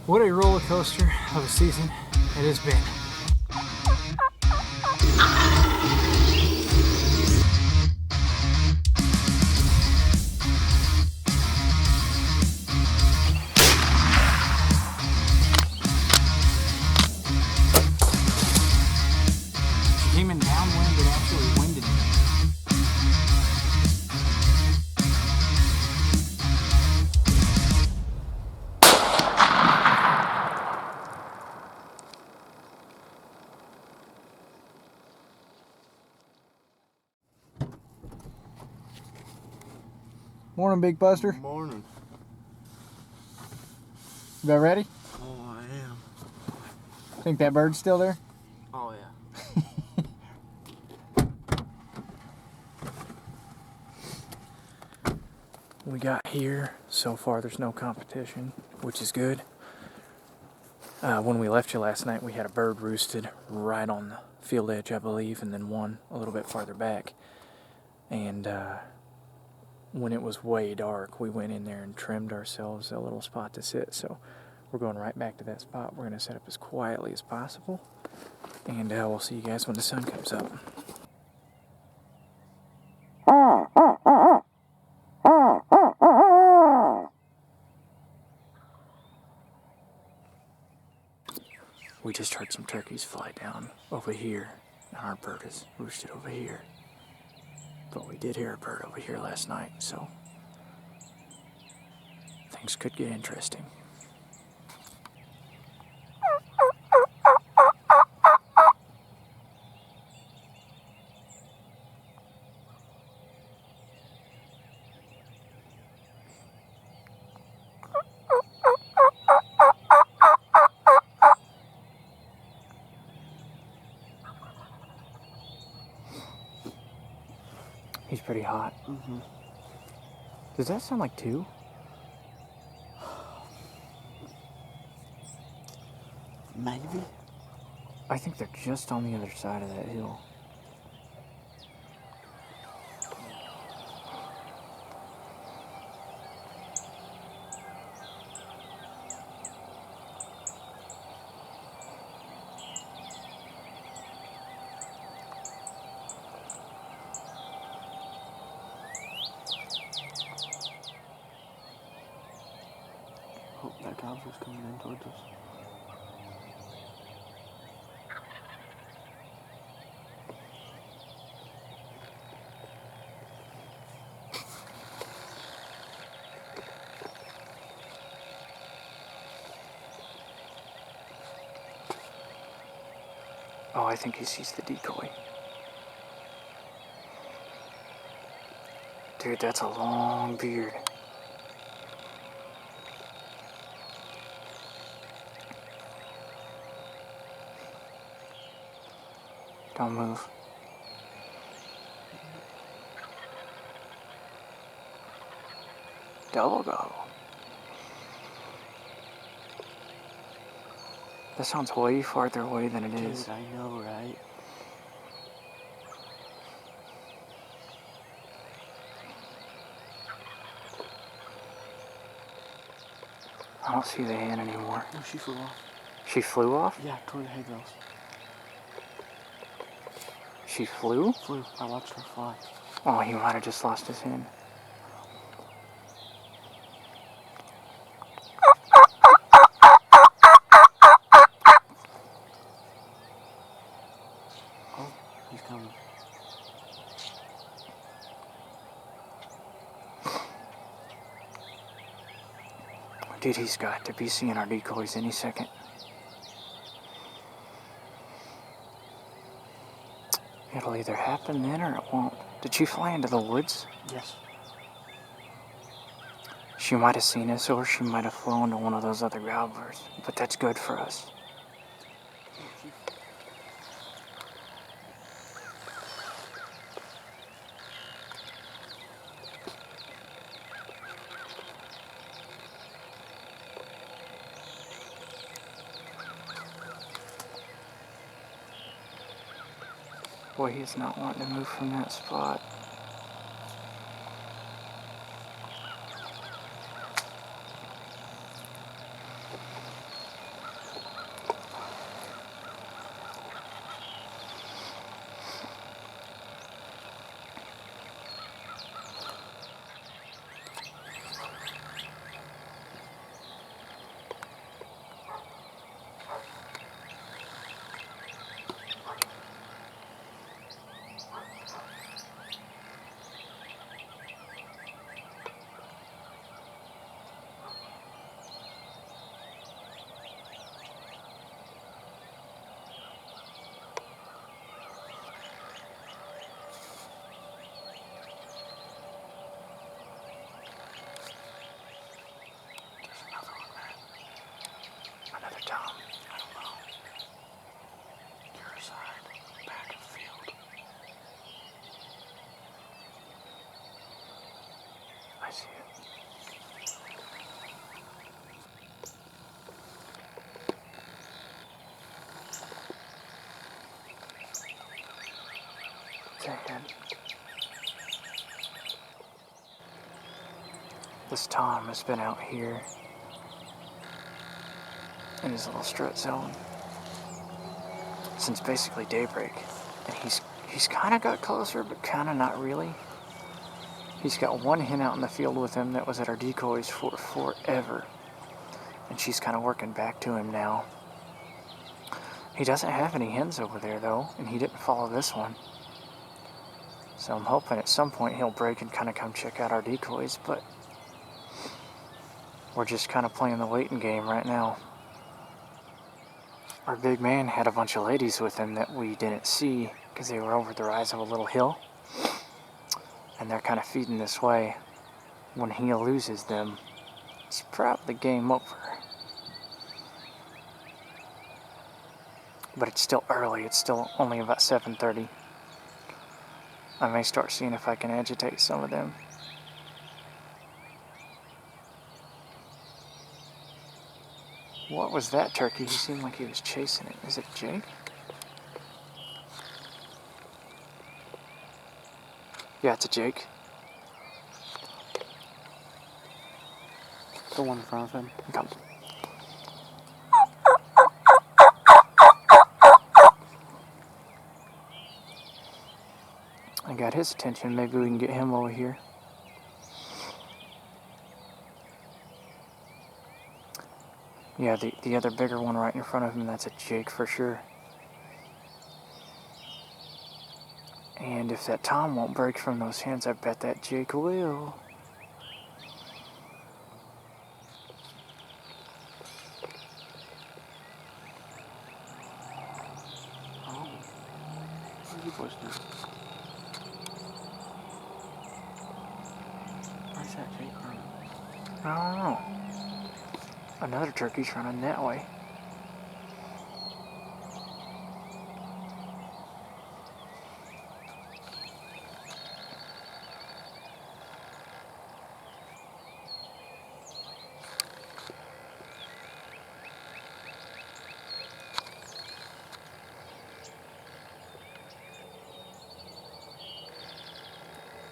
What a roller coaster of a season it has been. She came in downwind, it actually winded me. Morning, Big Buster. Morning. You about ready? Oh, I am. Think that bird's still there? Oh, yeah. We got here. So far, there's no competition, which is good. When we left you last night, we had a bird roosted right on the field edge, I believe, and then one a little bit farther back. And when it was way dark, we went in there and trimmed ourselves a little spot to sit. So we're going right back to that spot. We're going to set up as quietly as possible. And we'll see you guys when the sun comes up. We just heard some turkeys fly down over here, and our bird is roosted over here. But we did hear a bird over here last night, so things could get interesting. He's pretty hot. Mm-hmm. Does that sound like two? Maybe. I think they're just on the other side of that hill. Oh, that gobbler's coming in towards us. Oh, I think he sees the decoy. Dude, that's a long beard. Don't move. Double go. That sounds way farther away than it is. Dude, I know, right? I don't see the hen anymore. Oh, she flew off. She flew off? Yeah, toward the hay bales. She flew? Flew. I watched her fly. Oh, he might have just lost his hen. Oh, he's coming. Dude, he's got to be seeing our decoys any second. It'll either happen then or it won't. Did she fly into the woods? Yes. She might have seen us, or she might have flown to one of those other gobblers. But that's good for us. Boy, he's not wanting to move from that spot. their head. This Tom has been out here in his little strut zone since basically daybreak. And he's kind of got closer, but kind of not really. He's got one hen out in the field with him that was at our decoys for forever. And she's kind of working back to him now. He doesn't have any hens over there, though, and he didn't follow this one. So I'm hoping at some point he'll break and kind of come check out our decoys, but we're just kind of playing the waiting game right now. Our big man had a bunch of ladies with him that we didn't see because they were over the rise of a little hill. And they're kind of feeding this way. When he loses them, it's probably game over. But it's still early. It's still only about 7:30. I may start seeing if I can agitate some of them. What was that turkey? He seemed like he was chasing it. Is it Jake? Yeah, it's a Jake. The one in front of him. Come. I got his attention. Maybe we can get him over here. Yeah, the other bigger one right in front of him, that's a Jake for sure. And if that Tom won't break from those hens, I bet that Jake will. Oh. What are you boys doing? Where's that Jake running? I don't know. Another turkey's running that way.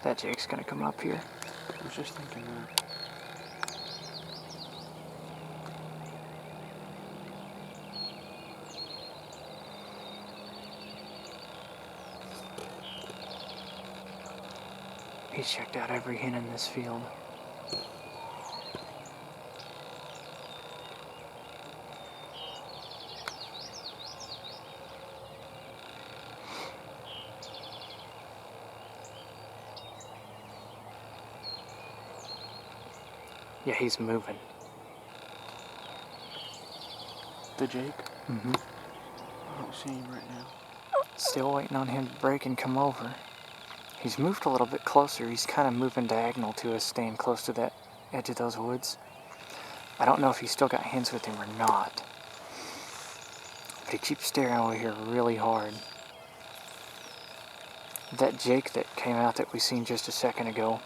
That Jake's gonna come up here. I was just thinking that. He's checked out every hen in this field. Yeah, he's moving. The Jake? Mm-hmm. I don't see him right now. Still waiting on him to break and come over. He's moved a little bit closer. He's kind of moving diagonal to us, staying close to that edge of those woods. I don't know if he's still got hens with him or not. But he keeps staring over here really hard. That Jake that came out that we seen just a second ago,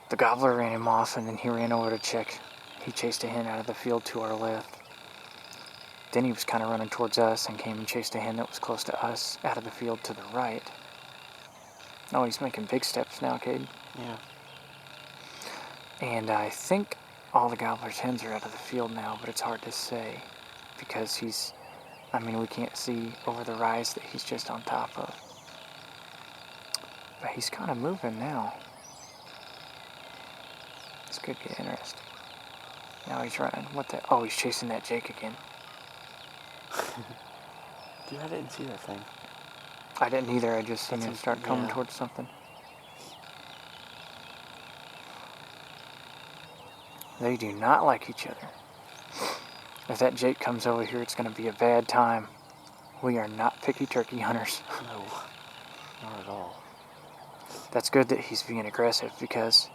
the Gobbler ran him off and then he ran over to check. He chased a hen out of the field to our left. Then he was kind of running towards us and came and chased a hen that was close to us out of the field to the right. Oh, he's making big steps now, Cade. Yeah. And I think all the Gobbler's hens are out of the field now, but it's hard to say because we can't see over the rise that he's just on top of. But he's kind of moving now. This could get interesting. Now he's running. What the? Oh, he's chasing that Jake again. Dude, I didn't see that thing. I didn't either. I just seen him That's start coming yeah. towards something. They do not like each other. If that Jake comes over here, it's going to be a bad time. We are not picky turkey hunters. No. Not at all. That's good that he's being aggressive because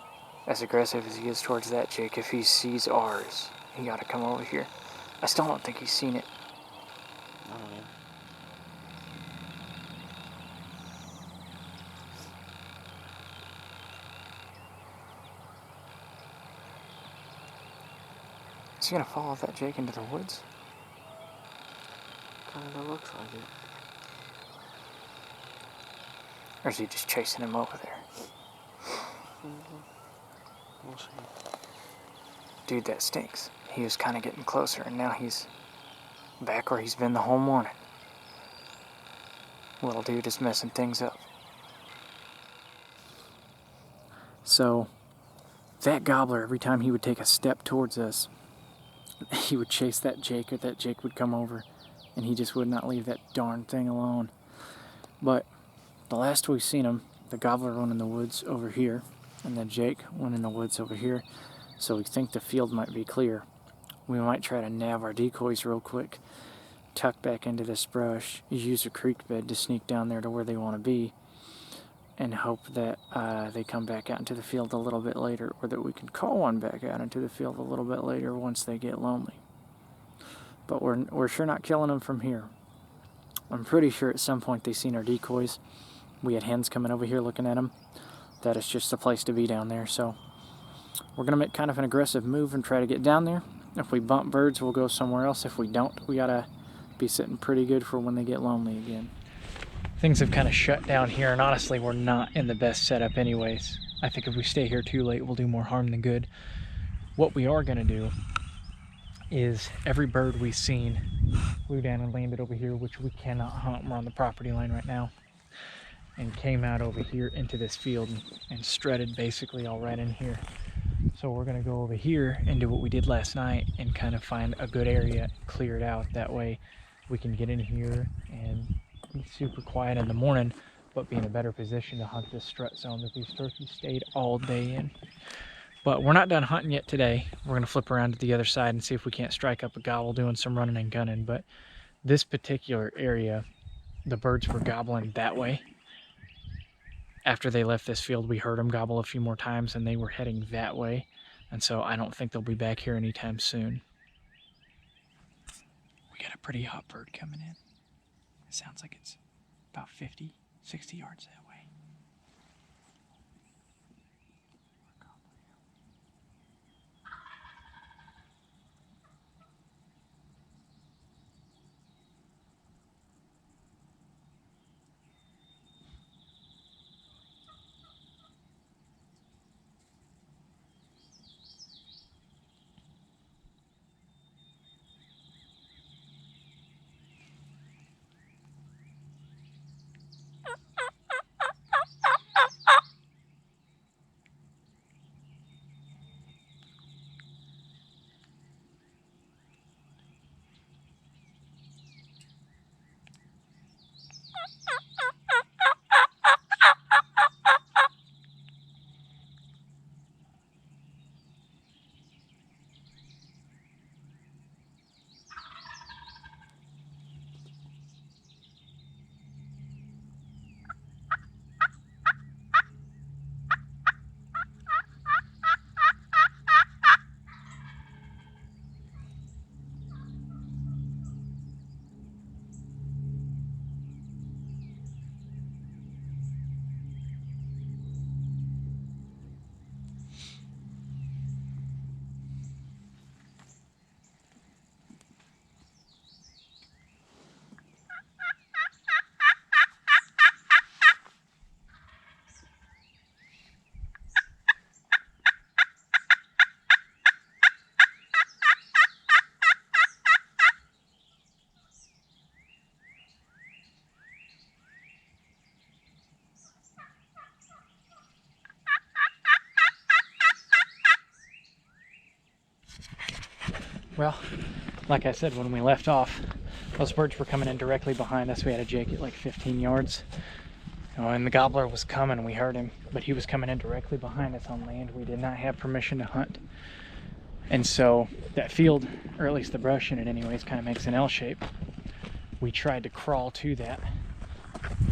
as aggressive as he is towards that Jake, if he sees ours, he got to come over here. I still don't think he's seen it. I don't know. Is he going to follow that Jake into the woods? Kinda looks like it. Or is he just chasing him over there? We'll see. Dude, that stinks. He was kind of getting closer, and now he's back where he's been the whole morning. Little dude is messing things up. So, that gobbler, every time he would take a step towards us, he would chase that Jake, or that Jake would come over, and he just would not leave that darn thing alone. But the last we've seen him, the gobbler went in the woods over here, and then Jake went in the woods over here, so we think the field might be clear. We might try to nab our decoys real quick, tuck back into this brush, use a creek bed to sneak down there to where they want to be, and hope that they come back out into the field a little bit later, or that we can call one back out into the field a little bit later once they get lonely. But we're sure not killing them from here. I'm pretty sure at some point they've seen our decoys. We had hens coming over here looking at them. That is just the place to be down there. So we're going to make kind of an aggressive move and try to get down there. If we bump birds, we'll go somewhere else. If we don't, we got to be sitting pretty good for when they get lonely again. Things have kind of shut down here, and honestly, we're not in the best setup anyways. I think if we stay here too late, we'll do more harm than good. What we are going to do is every bird we've seen flew down and landed over here, which we cannot hunt. We're on the property line right now, and came out over here into this field and strutted basically all right in here. So we're going to go over here and do what we did last night and kind of find a good area, clear it out. That way we can get in here and be super quiet in the morning, but be in a better position to hunt this strut zone that these turkeys stayed all day in. But we're not done hunting yet today. We're going to flip around to the other side and see if we can't strike up a gobble doing some running and gunning. But this particular area, the birds were gobbling that way. After they left this field, we heard them gobble a few more times, and they were heading that way. And so I don't think they'll be back here anytime soon. We got a pretty hot bird coming in. It sounds like it's about 50, 60 yards that way. Well, like I said, when we left off, those birds were coming in directly behind us. We had a Jake at like 15 yards. And the gobbler was coming, we heard him, but he was coming in directly behind us on land. We did not have permission to hunt. And so that field, or at least the brush in it anyways, kind of makes an L shape. We tried to crawl to that,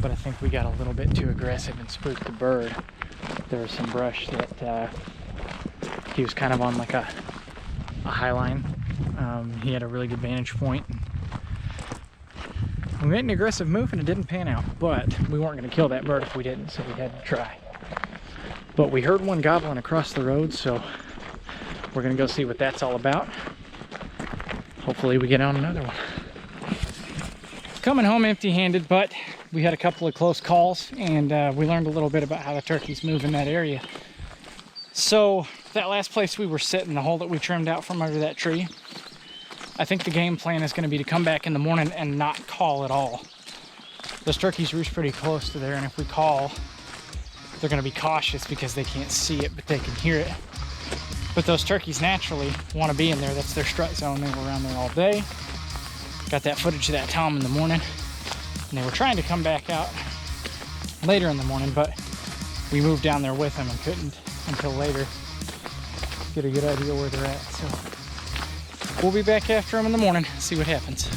but I think we got a little bit too aggressive and spooked the bird. There was some brush that he was kind of on like a high line. He had a really good vantage point. We made an aggressive move and it didn't pan out, but we weren't going to kill that bird if we didn't, so we had to try. But we heard one gobbling across the road, so we're going to go see what that's all about. Hopefully we get on another one. coming home empty-handed, but we had a couple of close calls, and we learned a little bit about how the turkeys move in that area. So that last place we were sitting, the hole that we trimmed out from under that tree, I think the game plan is going to be to come back in the morning and not call at all. Those turkeys roost pretty close to there, and if we call, they're going to be cautious because they can't see it, but they can hear it. But those turkeys naturally want to be in there. That's their strut zone. They were around there all day. Got that footage of that tom in the morning, and they were trying to come back out later in the morning, but we moved down there with them and couldn't until later get a good idea where they're at. So we'll be back after them in the morning, see what happens.